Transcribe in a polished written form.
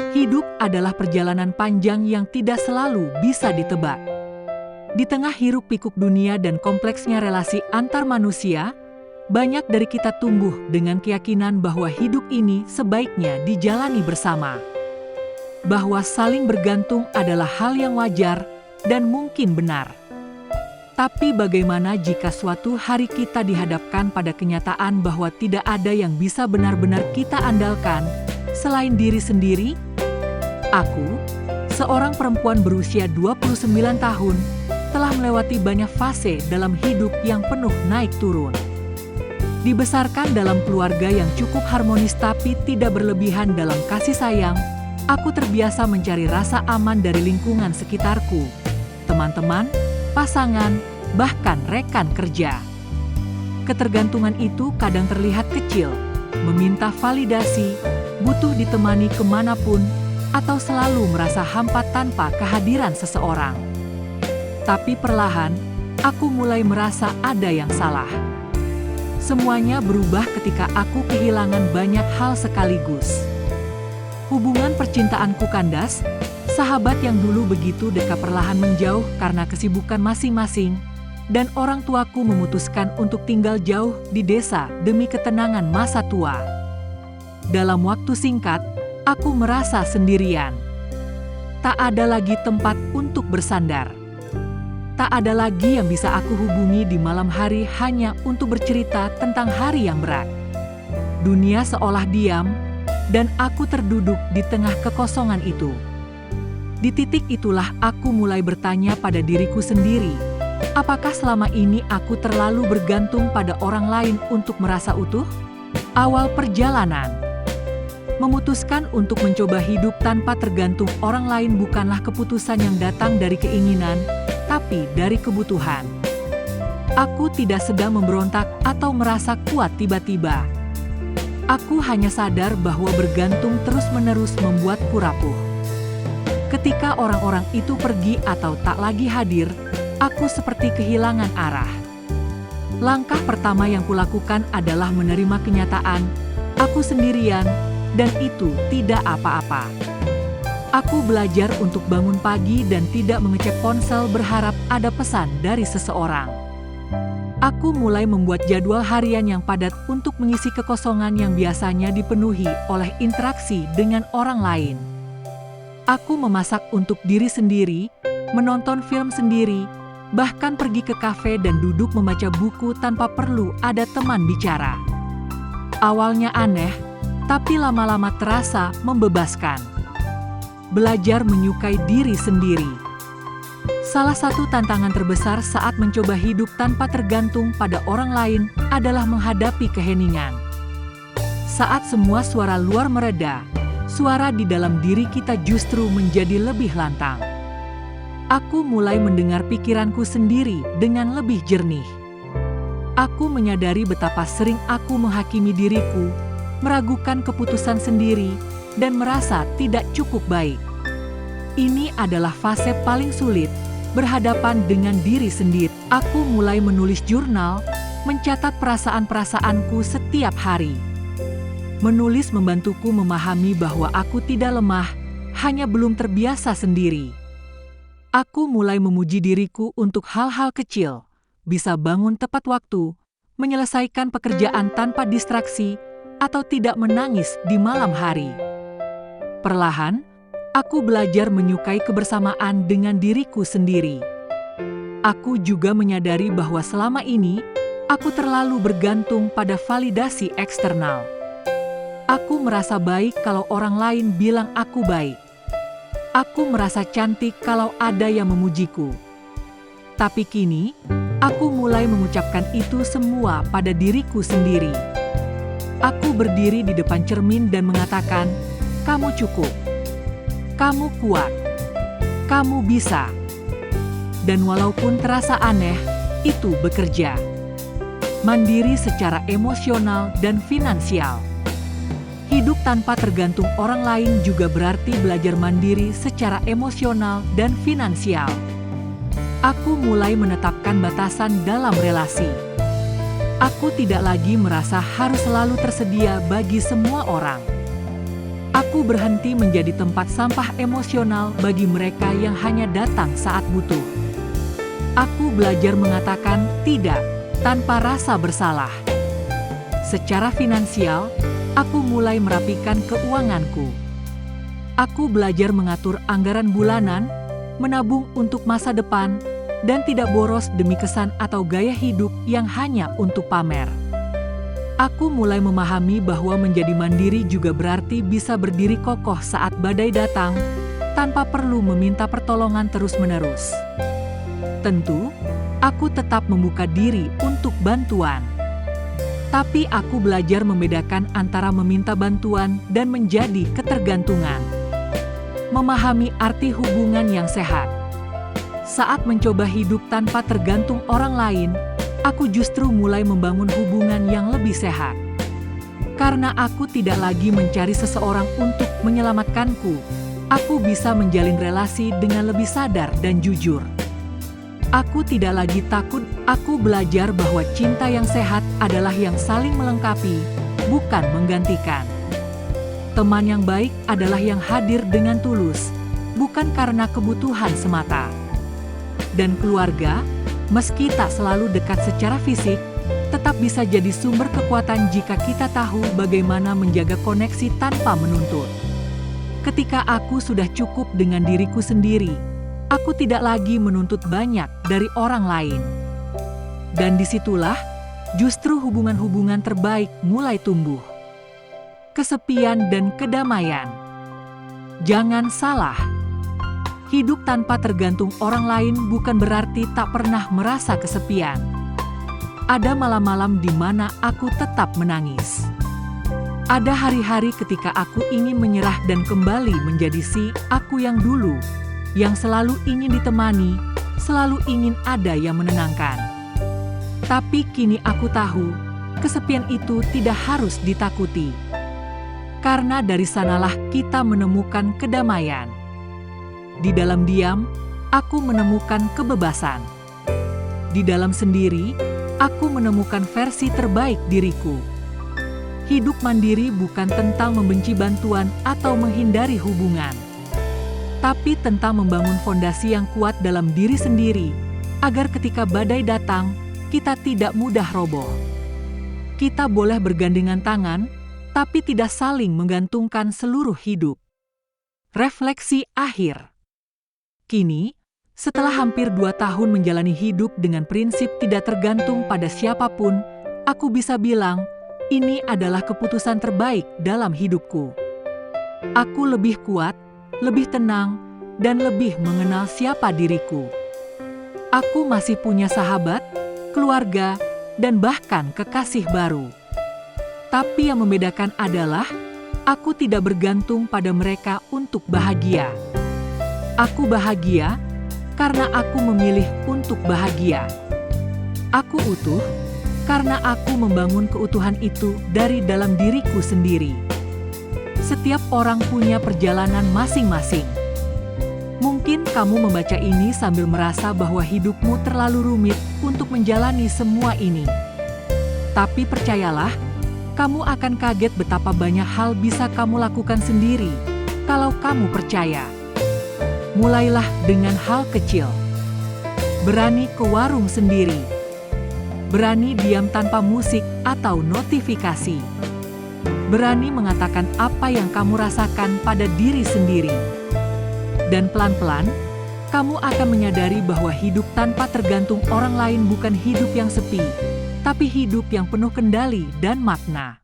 Hidup adalah perjalanan panjang yang tidak selalu bisa ditebak. Di tengah hiruk-pikuk dunia dan kompleksnya relasi antar manusia, banyak dari kita tumbuh dengan keyakinan bahwa hidup ini sebaiknya dijalani bersama. Bahwa saling bergantung adalah hal yang wajar dan mungkin benar. Tapi bagaimana jika suatu hari kita dihadapkan pada kenyataan bahwa tidak ada yang bisa benar-benar kita andalkan selain diri sendiri? Aku, seorang perempuan berusia 29 tahun, telah melewati banyak fase dalam hidup yang penuh naik turun. Dibesarkan dalam keluarga yang cukup harmonis tapi tidak berlebihan dalam kasih sayang, aku terbiasa mencari rasa aman dari lingkungan sekitarku, teman-teman, pasangan, bahkan rekan kerja. Ketergantungan itu kadang terlihat kecil, meminta validasi, butuh ditemani kemanapun, atau selalu merasa hampa tanpa kehadiran seseorang. Tapi perlahan, aku mulai merasa ada yang salah. Semuanya berubah ketika aku kehilangan banyak hal sekaligus. Hubungan percintaanku kandas, sahabat yang dulu begitu dekat perlahan menjauh karena kesibukan masing-masing, dan orang tuaku memutuskan untuk tinggal jauh di desa demi ketenangan masa tua. Dalam waktu singkat, aku merasa sendirian. Tak ada lagi tempat untuk bersandar. Tak ada lagi yang bisa aku hubungi di malam hari hanya untuk bercerita tentang hari yang berat. Dunia seolah diam, dan aku terduduk di tengah kekosongan itu. Di titik itulah aku mulai bertanya pada diriku sendiri, apakah selama ini aku terlalu bergantung pada orang lain untuk merasa utuh? Awal perjalanan. Memutuskan untuk mencoba hidup tanpa tergantung orang lain bukanlah keputusan yang datang dari keinginan, tapi dari kebutuhan. Aku tidak sedang memberontak atau merasa kuat tiba-tiba. Aku hanya sadar bahwa bergantung terus-menerus membuatku rapuh. Ketika orang-orang itu pergi atau tak lagi hadir, aku seperti kehilangan arah. Langkah pertama yang kulakukan adalah menerima kenyataan, aku sendirian, dan itu tidak apa-apa. Aku belajar untuk bangun pagi dan tidak mengecek ponsel berharap ada pesan dari seseorang. Aku mulai membuat jadwal harian yang padat untuk mengisi kekosongan yang biasanya dipenuhi oleh interaksi dengan orang lain. Aku memasak untuk diri sendiri, menonton film sendiri, bahkan pergi ke kafe dan duduk membaca buku tanpa perlu ada teman bicara. Awalnya aneh, tapi lama-lama terasa membebaskan. Belajar menyukai diri sendiri. Salah satu tantangan terbesar saat mencoba hidup tanpa tergantung pada orang lain adalah menghadapi keheningan. Saat semua suara luar mereda, suara di dalam diri kita justru menjadi lebih lantang. Aku mulai mendengar pikiranku sendiri dengan lebih jernih. Aku menyadari betapa sering aku menghakimi diriku, meragukan keputusan sendiri, dan merasa tidak cukup baik. Ini adalah fase paling sulit, berhadapan dengan diri sendiri. Aku mulai menulis jurnal, mencatat perasaan-perasaanku setiap hari. Menulis membantuku memahami bahwa aku tidak lemah, hanya belum terbiasa sendiri. Aku mulai memuji diriku untuk hal-hal kecil, bisa bangun tepat waktu, menyelesaikan pekerjaan tanpa distraksi, atau tidak menangis di malam hari. Perlahan, aku belajar menyukai kebersamaan dengan diriku sendiri. Aku juga menyadari bahwa selama ini, aku terlalu bergantung pada validasi eksternal. Aku merasa baik kalau orang lain bilang aku baik. Aku merasa cantik kalau ada yang memujiku. Tapi kini, aku mulai mengucapkan itu semua pada diriku sendiri. Aku berdiri di depan cermin dan mengatakan, "Kamu cukup. Kamu kuat. Kamu bisa." Dan walaupun terasa aneh, itu bekerja. Mandiri secara emosional dan finansial. Hidup tanpa tergantung orang lain juga berarti belajar mandiri secara emosional dan finansial. Aku mulai menetapkan batasan dalam relasi. Aku tidak lagi merasa harus selalu tersedia bagi semua orang. Aku berhenti menjadi tempat sampah emosional bagi mereka yang hanya datang saat butuh. Aku belajar mengatakan tidak tanpa rasa bersalah. Secara finansial, aku mulai merapikan keuanganku. Aku belajar mengatur anggaran bulanan, menabung untuk masa depan, dan tidak boros demi kesan atau gaya hidup yang hanya untuk pamer. Aku mulai memahami bahwa menjadi mandiri juga berarti bisa berdiri kokoh saat badai datang, tanpa perlu meminta pertolongan terus-menerus. Tentu, aku tetap membuka diri untuk bantuan. Tapi aku belajar membedakan antara meminta bantuan dan menjadi ketergantungan. Memahami arti hubungan yang sehat. Saat mencoba hidup tanpa tergantung orang lain, aku justru mulai membangun hubungan yang lebih sehat. Karena aku tidak lagi mencari seseorang untuk menyelamatkanku, aku bisa menjalin relasi dengan lebih sadar dan jujur. Aku tidak lagi takut, aku belajar bahwa cinta yang sehat adalah yang saling melengkapi, bukan menggantikan. Teman yang baik adalah yang hadir dengan tulus, bukan karena kebutuhan semata. Dan keluarga, meski tak selalu dekat secara fisik, tetap bisa jadi sumber kekuatan jika kita tahu bagaimana menjaga koneksi tanpa menuntut. Ketika aku sudah cukup dengan diriku sendiri, aku tidak lagi menuntut banyak dari orang lain. Dan disitulah, justru hubungan-hubungan terbaik mulai tumbuh. Kesepian dan kedamaian. Jangan salah. Hidup tanpa tergantung orang lain bukan berarti tak pernah merasa kesepian. Ada malam-malam di mana aku tetap menangis. Ada hari-hari ketika aku ingin menyerah dan kembali menjadi si aku yang dulu, yang selalu ingin ditemani, selalu ingin ada yang menenangkan. Tapi kini aku tahu, kesepian itu tidak harus ditakuti. Karena dari sanalah kita menemukan kedamaian. Di dalam diam, aku menemukan kebebasan. Di dalam sendiri, aku menemukan versi terbaik diriku. Hidup mandiri bukan tentang membenci bantuan atau menghindari hubungan, tapi tentang membangun fondasi yang kuat dalam diri sendiri, agar ketika badai datang, kita tidak mudah roboh. Kita boleh bergandengan tangan, tapi tidak saling menggantungkan seluruh hidup. Refleksi akhir. Kini, setelah hampir 2 tahun menjalani hidup dengan prinsip tidak tergantung pada siapapun, aku bisa bilang, ini adalah keputusan terbaik dalam hidupku. Aku lebih kuat, lebih tenang, dan lebih mengenal siapa diriku. Aku masih punya sahabat, keluarga, dan bahkan kekasih baru. Tapi yang membedakan adalah, aku tidak bergantung pada mereka untuk bahagia. Aku bahagia karena aku memilih untuk bahagia. Aku utuh karena aku membangun keutuhan itu dari dalam diriku sendiri. Setiap orang punya perjalanan masing-masing. Mungkin kamu membaca ini sambil merasa bahwa hidupmu terlalu rumit untuk menjalani semua ini. Tapi percayalah, kamu akan kaget betapa banyak hal bisa kamu lakukan sendiri kalau kamu percaya. Mulailah dengan hal kecil. Berani ke warung sendiri. Berani diam tanpa musik atau notifikasi. Berani mengatakan apa yang kamu rasakan pada diri sendiri. Dan pelan-pelan, kamu akan menyadari bahwa hidup tanpa tergantung orang lain bukan hidup yang sepi, tapi hidup yang penuh kendali dan makna.